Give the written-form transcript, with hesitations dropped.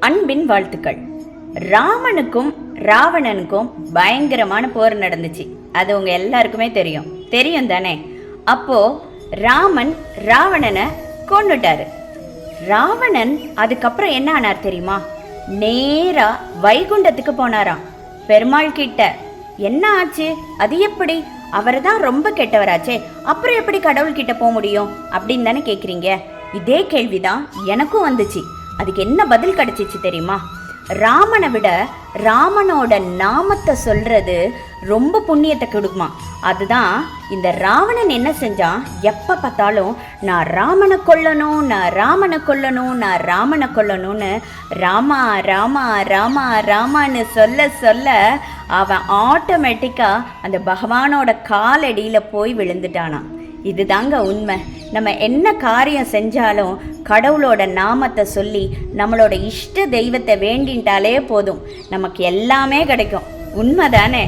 அன்பின் வாழ்த்துக்கள். ராமனுக்கும் ராவணனுக்கும் பயங்கரமான போர் நடந்துச்சு. அது உங்க எல்லாருக்குமே தெரியும் தானே. அப்போ ராமன் ராவணனை கொன்னுட்டாரு. ராவணன் அதுக்கப்புறம் என்ன ஆனார் தெரியுமா? நேரா வைகுண்டத்துக்கு போனாராம் பெருமாள் கிட்ட. என்ன ஆச்சு? அது எப்படி? அவர் தான் ரொம்ப கெட்டவராச்சே, அப்புறம் எப்படி கடவுள்கிட்ட போக முடியும் அப்படின்னு தானே கேட்குறீங்க. இதே கேள்விதான் எனக்கும் வந்துச்சு. அதுக்கு என்ன பதில் கிடைச்சிச்சு தெரியுமா? ராமனை விட ராமனோட நாமத்தை சொல்றது ரொம்ப புண்ணியத்தை கொடுக்குமா. அதுதான் இந்த ராவணன் என்ன செஞ்சான், எப்போ பார்த்தாலும் நான் ராமனை கொல்லணும், நான் ராமனை கொல்லணும், நான் ராமனை கொல்லணும்னு ராமா ராமா ராமா ராமான்னு சொல்ல சொல்ல அவன் ஆட்டோமேட்டிக்காக அந்த பகவானோட காலடியில் போய் விழுந்துட்டானான். இதுதாங்க உண்மை. நம்ம என்ன காரியம் செஞ்சாலும் கடவுளோட நாமத்தை சொல்லி நம்மளோட இஷ்ட தெய்வத்தை வேண்டின்ட்டாலே போதும், நமக்கு எல்லாமே கிடைக்கும். உண்மைதானே?